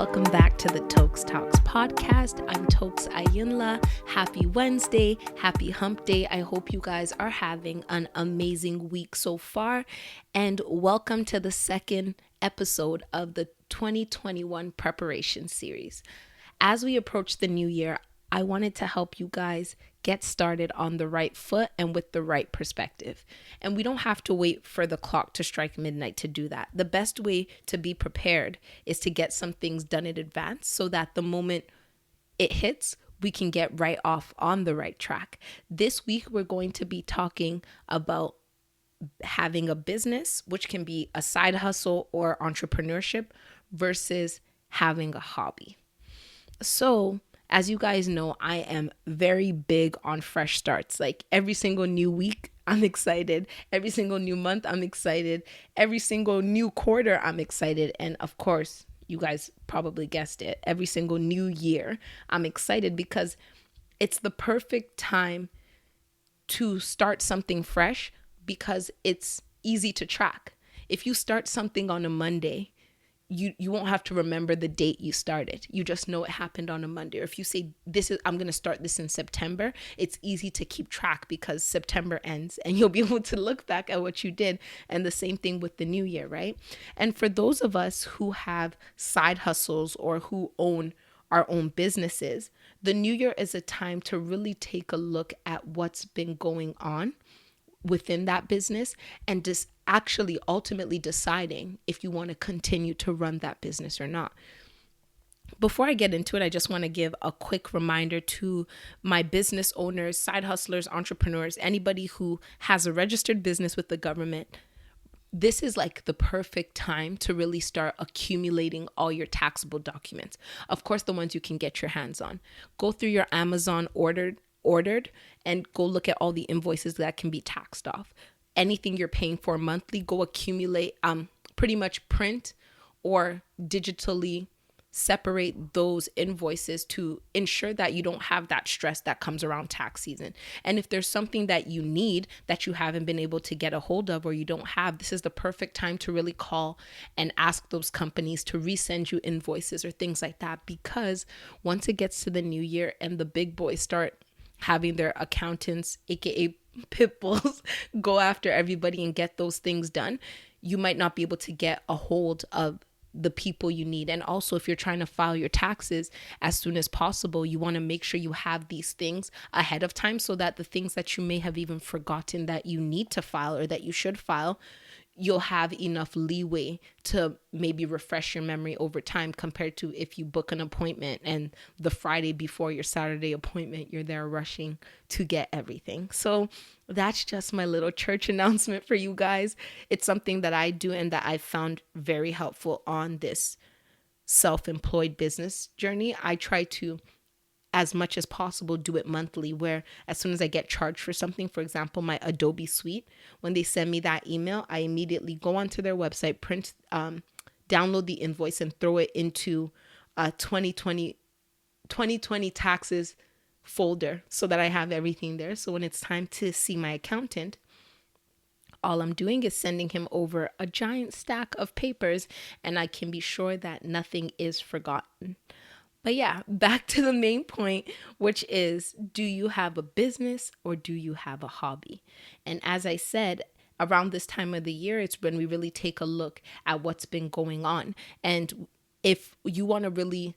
welcome back to the Toks podcast. I'm Toks Ayunla. Happy Wednesday, happy hump day. I hope you guys are having an amazing week so far, and welcome to the second episode of the 2021 preparation series. As we approach the new year, I wanted to help you guys get started on the right foot and with the right perspective. And we don't have to wait for the clock to strike midnight to do that. The best way to be prepared is to get some things done in advance so that the moment it hits, we can get right off on the right track. This week, we're going to be talking about having a business, which can be a side hustle or entrepreneurship, versus having a hobby. So, as you guys know, I am very big on fresh starts. Like every single new week, I'm excited. Every single new month, I'm excited. Every single new quarter, I'm excited. And of course, you guys probably guessed it, every single new year, I'm excited because it's the perfect time to start something fresh because it's easy to track. If you start something on a Monday, you won't have to remember the date you started. You just know it happened on a Monday. Or if you say I'm going to start this in September, it's easy to keep track because September ends and you'll be able to look back at what you did. And the same thing with the new year, right? And for those of us who have side hustles or who own our own businesses, the new year is a time to really take a look at what's been going on within that business and just actually ultimately deciding if you want to continue to run that business or not. Before I get into it, I just want to give a quick reminder to my business owners, side hustlers, entrepreneurs, anybody who has a registered business with the government. This is like the perfect time to really start accumulating all your taxable documents. Of course, the ones you can get your hands on. Go through your Amazon ordered and go look at all the invoices that can be taxed off. Anything you're paying for monthly, go accumulate, pretty much print or digitally separate those invoices to ensure that you don't have that stress that comes around tax season. And if there's something that you need that you haven't been able to get a hold of or you don't have, this is the perfect time to really call and ask those companies to resend you invoices or things like that. Because once it gets to the new year and the big boys start having their accountants, aka pit bulls, go after everybody and get those things done, you might not be able to get a hold of the people you need. And also, if you're trying to file your taxes as soon as possible, you want to make sure you have these things ahead of time so that the things that you may have even forgotten that you need to file or that you should file, you'll have enough leeway to maybe refresh your memory over time compared to if you book an appointment and the Friday before your Saturday appointment, you're there rushing to get everything. So that's just my little church announcement for you guys. It's something that I do and that I found very helpful on this self-employed business journey. I try to, as much as possible, do it monthly, where as soon as I get charged for something, for example, my Adobe Suite, when they send me that email, I immediately go onto their website, download the invoice and throw it into a 2020 taxes folder so that I have everything there. So when it's time to see my accountant, all I'm doing is sending him over a giant stack of papers and I can be sure that nothing is forgotten. But yeah, back to the main point, which is, do you have a business or do you have a hobby? And as I said, around this time of the year, it's when we really take a look at what's been going on. And if you want to really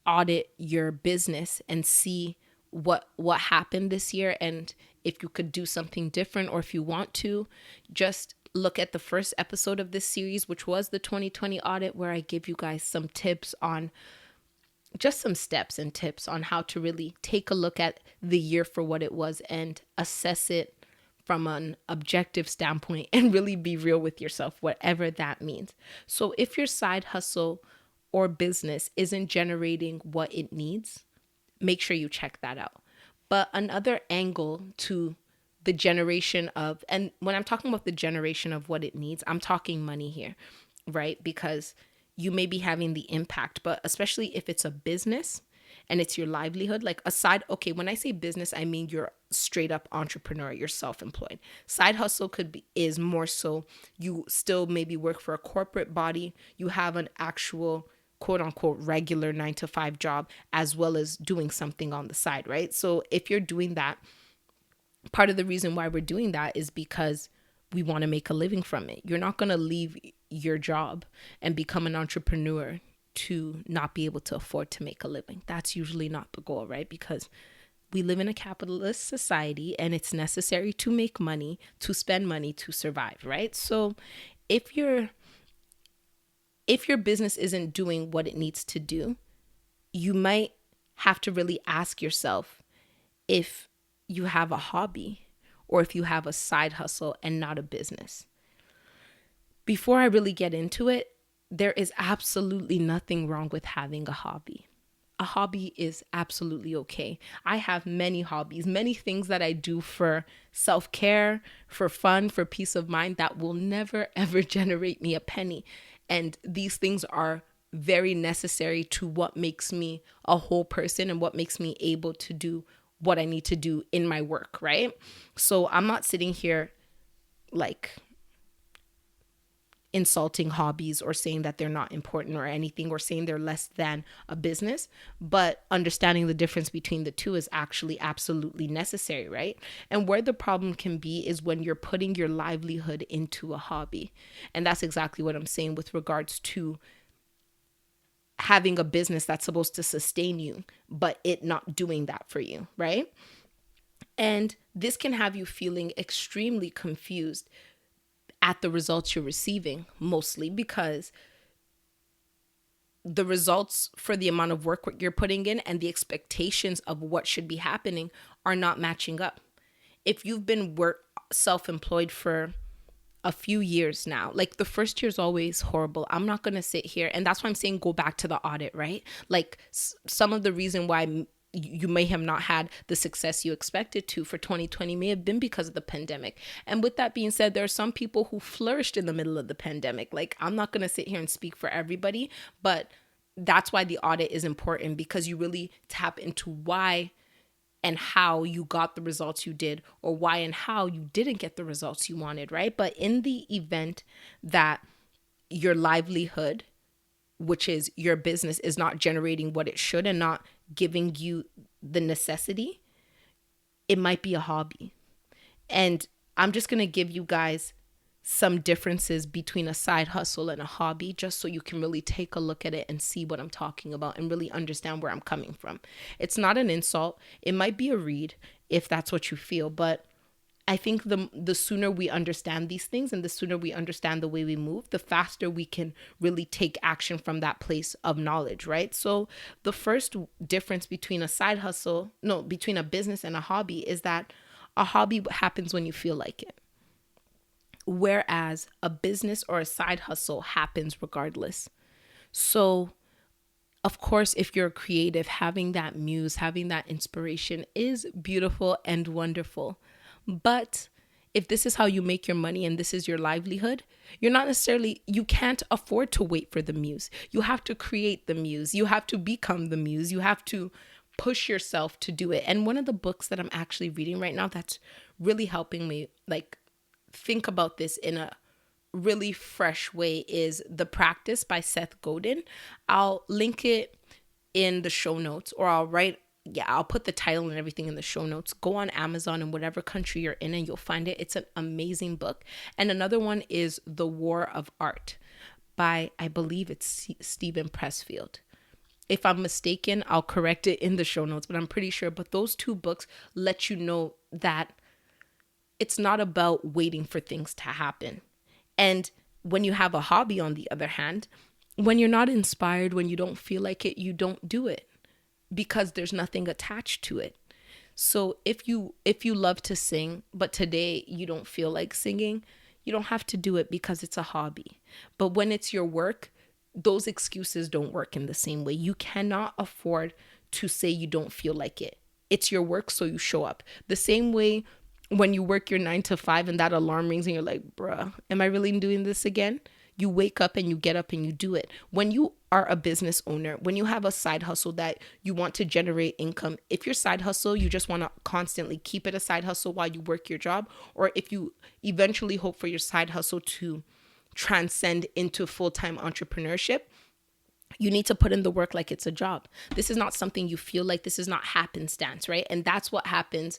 audit your business and see what happened this year, and if you could do something different, or if you want to, just look at the first episode of this series, which was the 2020 audit, where I give you guys some tips on just some steps and tips on how to really take a look at the year for what it was and assess it from an objective standpoint and really be real with yourself, whatever that means. So if your side hustle or business isn't generating what it needs, make sure you check that out. But another angle to the generation of, and when I'm talking about the generation of what it needs, I'm talking money here, right? Because you may be having the impact, but especially if it's a business and it's your livelihood, like when I say business, I mean you're straight up entrepreneur, you're self-employed. Side hustle is more so you still maybe work for a corporate body, you have an actual quote unquote regular 9 to 5 job as well as doing something on the side, right? So if you're doing that, part of the reason why we're doing that is because we want to make a living from it. You're not going to leave your job and become an entrepreneur to not be able to afford to make a living. That's usually not the goal, right? Because we live in a capitalist society and it's necessary to make money, to spend money, to survive, right? So if your business isn't doing what it needs to do, you might have to really ask yourself if you have a hobby or if you have a side hustle and not a business. Before I really get into it, there is absolutely nothing wrong with having a hobby. A hobby is absolutely okay. I have many hobbies, many things that I do for self-care, for fun, for peace of mind that will never, ever generate me a penny. And these things are very necessary to what makes me a whole person and what makes me able to do what I need to do in my work, right? So I'm not sitting here like insulting hobbies or saying that they're not important or anything or saying they're less than a business, but understanding the difference between the two is actually absolutely necessary, right? And where the problem can be is when you're putting your livelihood into a hobby. And that's exactly what I'm saying with regards to having a business that's supposed to sustain you, but it not doing that for you, right? And this can have you feeling extremely confused at the results you're receiving, mostly because the results for the amount of work you're putting in and the expectations of what should be happening are not matching up. If you've been self-employed for a few years now, like the first year is always horrible. I'm not going to sit here. And that's why I'm saying go back to the audit, right? Like some of the reason why you may have not had the success you expected to for 2020 may have been because of the pandemic. And with that being said, there are some people who flourished in the middle of the pandemic. Like I'm not going to sit here and speak for everybody, but that's why the audit is important, because you really tap into why and how you got the results you did, or why and how you didn't get the results you wanted, right? But in the event that your livelihood, which is your business, is not generating what it should and not giving you the necessity, it might be a hobby. And I'm just going to give you guys some differences between a side hustle and a hobby, just so you can really take a look at it and see what I'm talking about and really understand where I'm coming from. It's not an insult. It might be a read if that's what you feel, but I think the sooner we understand these things and the sooner we understand the way we move, the faster we can really take action from that place of knowledge, right? So the first difference between between a business and a hobby is that a hobby happens when you feel like it, whereas a business or a side hustle happens regardless. So of course, if you're creative, having that muse, having that inspiration is beautiful and wonderful. But if this is how you make your money and this is your livelihood, you can't afford to wait for the muse. You have to create the muse. You have to become the muse. You have to push yourself to do it. And one of the books that I'm actually reading right now that's really helping me like think about this in a really fresh way is The Practice by Seth Godin. I'll link it in the show notes, or I'll put the title and everything in the show notes. Go on Amazon in whatever country you're in and you'll find it. It's an amazing book. And another one is The War of Art by, I believe it's Stephen Pressfield. If I'm mistaken, I'll correct it in the show notes, but I'm pretty sure. But those two books let you know that it's not about waiting for things to happen. And when you have a hobby, on the other hand, when you're not inspired, when you don't feel like it, you don't do it because there's nothing attached to it. So if you love to sing, but today you don't feel like singing, you don't have to do it because it's a hobby. But when it's your work, those excuses don't work in the same way. You cannot afford to say you don't feel like it. It's your work, so you show up. The same way when you work your 9 to 5 and that alarm rings and you're like, bruh, am I really doing this again? You wake up and you get up and you do it. When you are a business owner, when you have a side hustle that you want to generate income, if your side hustle, you just want to constantly keep it a side hustle while you work your job, or if you eventually hope for your side hustle to transcend into full-time entrepreneurship, You need to put in the work like it's a job. This is not something you feel like. This is not happenstance, right? And that's what happens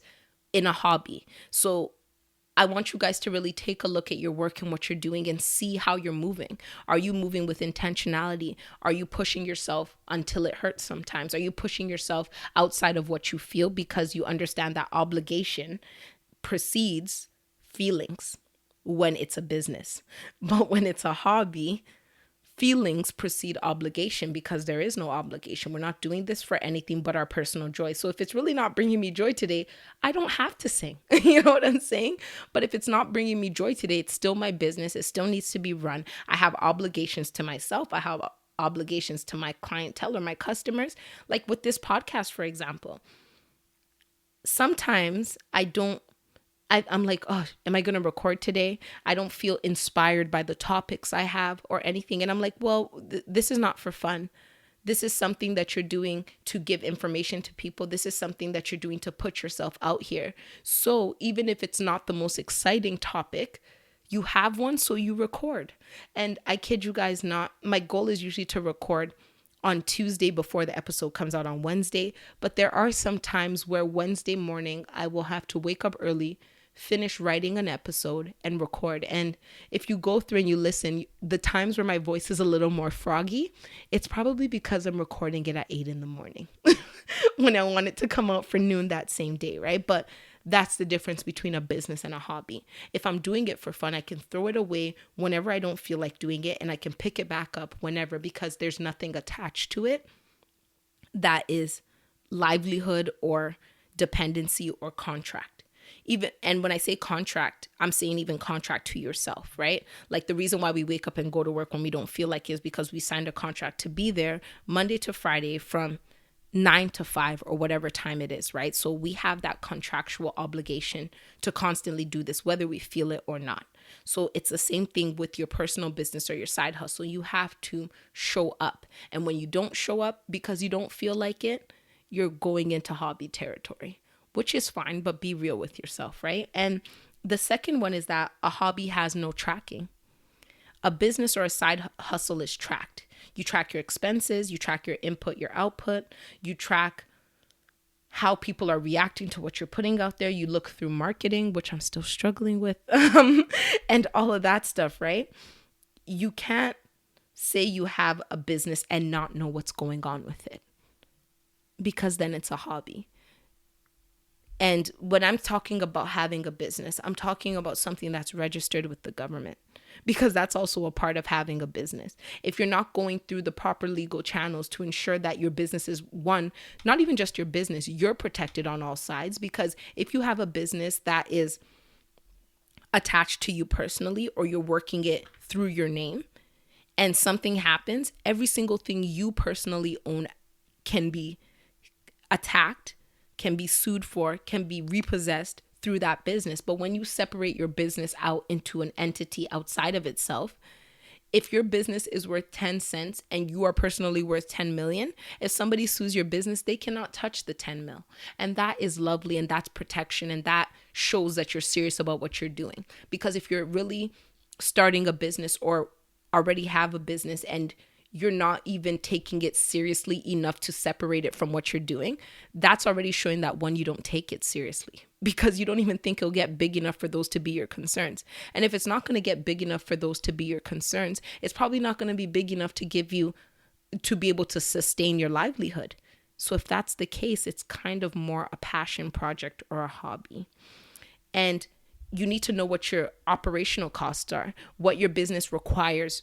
in a hobby. So I want you guys to really take a look at your work and what you're doing and see how you're moving. Are you moving with intentionality? Are you pushing yourself until it hurts sometimes? Are you pushing yourself outside of what you feel because you understand that obligation precedes feelings when it's a business? But when it's a hobby, feelings precede obligation because there is no obligation. We're not doing this for anything but our personal joy. So if it's really not bringing me joy today, I don't have to sing. You know what I'm saying? But if it's not bringing me joy today, it's still my business. It still needs to be run. I have obligations to myself. I have obligations to my clientele or my customers. Like with this podcast, for example, sometimes I'm like, oh, am I going to record today? I don't feel inspired by the topics I have or anything. And I'm like, well, this is not for fun. This is something that you're doing to give information to people. This is something that you're doing to put yourself out here. So even if it's not the most exciting topic, you have one, so you record. And I kid you guys not, my goal is usually to record on Tuesday before the episode comes out on Wednesday. But there are some times where Wednesday morning, I will have to wake up early, finish writing an episode and record. And if you go through and you listen, the times where my voice is a little more froggy, it's probably because I'm recording it at 8 a.m. when I want it to come out for noon that same day, right? But that's the difference between a business and a hobby. If I'm doing it for fun, I can throw it away whenever I don't feel like doing it, and I can pick it back up whenever, because there's nothing attached to it that is livelihood or dependency or contract. And when I say contract, I'm saying even contract to yourself, right? Like the reason why we wake up and go to work when we don't feel like it is because we signed a contract to be there Monday to Friday from 9 to 5 or whatever time it is, right? So we have that contractual obligation to constantly do this, whether we feel it or not. So it's the same thing with your personal business or your side hustle. You have to show up. And when you don't show up because you don't feel like it, you're going into hobby territory, which is fine, but be real with yourself, right? And the second one is that a hobby has no tracking. A business or a side hustle is tracked. You track your expenses, you track your input, your output, you track how people are reacting to what you're putting out there. You look through marketing, which I'm still struggling with, and all of that stuff, right? You can't say you have a business and not know what's going on with it, because then it's a hobby. And when I'm talking about having a business, I'm talking about something that's registered with the government, because that's also a part of having a business. If you're not going through the proper legal channels to ensure that your business is, one, not even just your business, you're protected on all sides. Because if you have a business that is attached to you personally, or you're working it through your name, and something happens, every single thing you personally own can be attacked, can be sued for, can be repossessed through that business. But when you separate your business out into an entity outside of itself, if your business is worth 10 cents and you are personally worth 10 million, if somebody sues your business, they cannot touch the 10 mil. And that is lovely, and that's protection, and that shows that you're serious about what you're doing. Because if you're really starting a business or already have a business and you're not even taking it seriously enough to separate it from what you're doing, that's already showing that, one, you don't take it seriously, because you don't even think it'll get big enough for those to be your concerns. And if it's not going to get big enough for those to be your concerns, it's probably not going to be big enough to give you, to be able to sustain your livelihood. So if that's the case, it's kind of more a passion project or a hobby. And you need to know what your operational costs are, what your business requires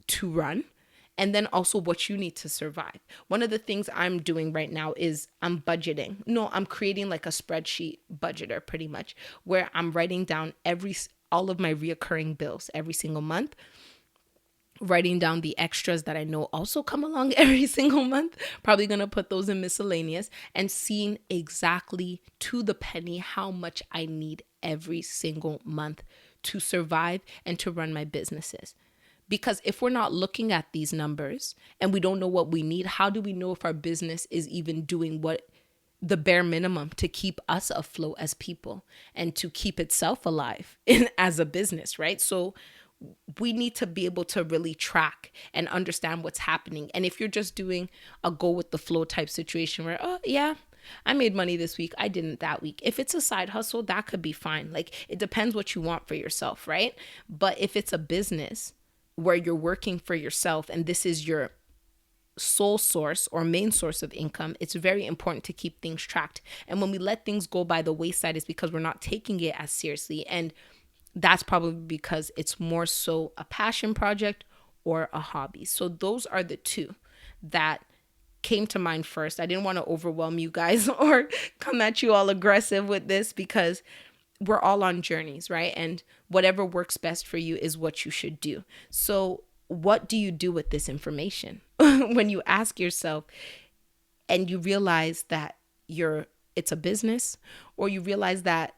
to run, and then also what you need to survive. One of the things I'm doing right now is I'm budgeting. No, I'm creating like a spreadsheet budgeter, pretty much, where I'm writing down all of my reoccurring bills every single month, writing down the extras that I know also come along every single month, probably going to put those in miscellaneous, and seeing exactly to the penny how much I need every single month to survive and to run my businesses. Because if we're not looking at these numbers and we don't know what we need, how do we know if our business is even doing what the bare minimum to keep us afloat as people and to keep itself alive as a business, right? So we need to be able to really track and understand what's happening. And if you're just doing a go with the flow type situation where, oh yeah, I made money this week, I didn't that week. If it's a side hustle, that could be fine. Like, it depends what you want for yourself, right? But if it's a business where you're working for yourself and this is your sole source or main source of income, it's very important to keep things tracked. And when we let things go by the wayside, it's because we're not taking it as seriously. And that's probably because it's more so a passion project or a hobby. So those are the two that came to mind first. I didn't want to overwhelm you guys or come at you all aggressive with this, because we're all on journeys, right? And whatever works best for you is what you should do. So what do you do with this information? When you ask yourself and you realize that it's a business, or you realize that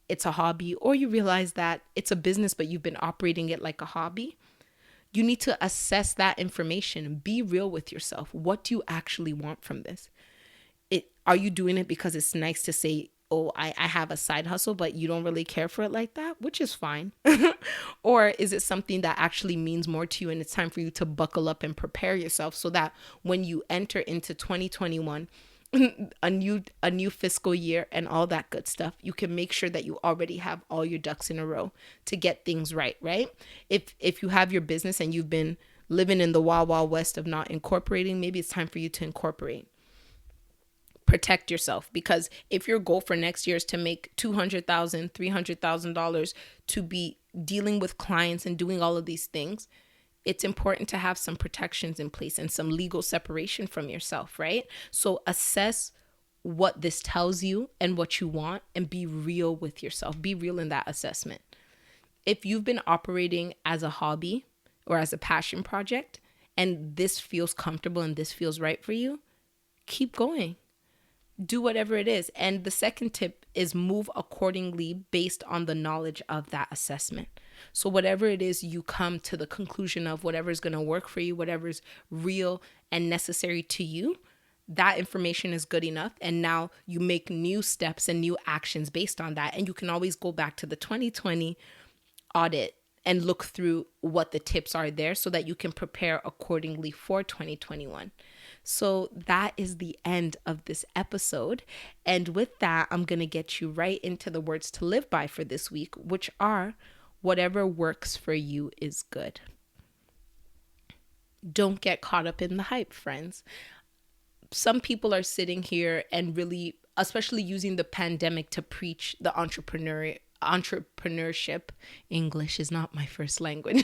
it's a hobby, or you realize that it's a business but you've been operating it like a hobby, you need to assess that information. Be real with yourself. What do you actually want from this? Are you doing it because it's nice to say, oh, I have a side hustle, but you don't really care for it like that, which is fine? Or is it something that actually means more to you, and it's time for you to buckle up and prepare yourself so that when you enter into 2021, a new fiscal year and all that good stuff, you can make sure that you already have all your ducks in a row to get things right? If you have your business and you've been living in the wild west of not incorporating, maybe it's time for you to incorporate. Protect yourself, because if your goal for next year is to make $200,000, $300,000 to be dealing with clients and doing all of these things, it's important to have some protections in place and some legal separation from yourself, right? So assess what this tells you and what you want, and be real with yourself. Be real in that assessment. If you've been operating as a hobby or as a passion project, and this feels comfortable and this feels right for you, keep going. Do whatever it is. And the second tip is move accordingly based on the knowledge of that assessment. So whatever it is you come to the conclusion of, whatever is going to work for you, whatever is real and necessary to you, that information is good enough. And now you make new steps and new actions based on that. And you can always go back to the 2020 audit and look through what the tips are there so that you can prepare accordingly for 2021. So that is the end of this episode. And with that, I'm going to get you right into the words to live by for this week, which are, whatever works for you is good. Don't get caught up in the hype, friends. Some people are sitting here and really, especially using the pandemic to preach the entrepreneurship. English is not my first language.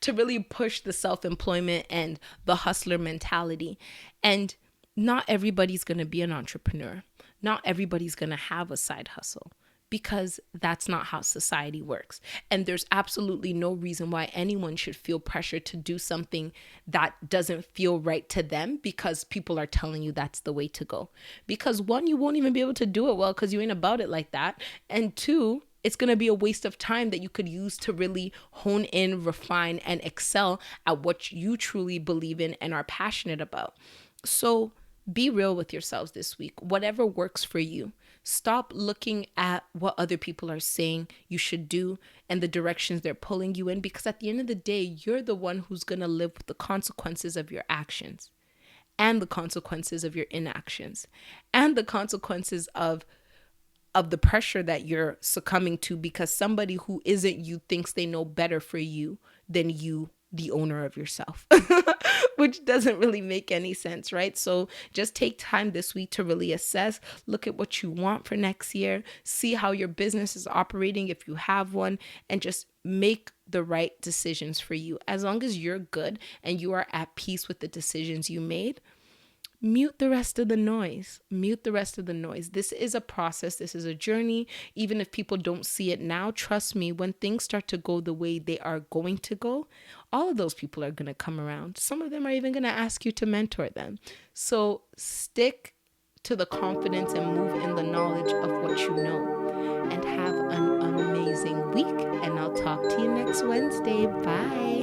To really push the self-employment and the hustler mentality. And not everybody's going to be an entrepreneur. Not everybody's going to have a side hustle, because that's not how society works. And there's absolutely no reason why anyone should feel pressure to do something that doesn't feel right to them because people are telling you that's the way to go. Because one, you won't even be able to do it well because you ain't about it like that. And two, it's going to be a waste of time that you could use to really hone in, refine, and excel at what you truly believe in and are passionate about. So be real with yourselves this week. Whatever works for you. Stop looking at what other people are saying you should do and the directions they're pulling you in, because at the end of the day, you're the one who's going to live with the consequences of your actions, and the consequences of your inactions, and the consequences of the pressure that you're succumbing to because somebody who isn't you thinks they know better for you than you, the owner of yourself, which doesn't really make any sense, right? So just take time this week to really assess, look at what you want for next year, see how your business is operating if you have one, and just make the right decisions for you. As long as you're good and you are at peace with the decisions you made, mute the rest of the noise. Mute the rest of the noise. This is a process. This is a journey. Even if people don't see it now, trust me, when things start to go the way they are going to go, all of those people are going to come around. Some of them are even going to ask you to mentor them. So stick to the confidence and move in the knowledge of what you know. And have an amazing week. And I'll talk to you next Wednesday. Bye.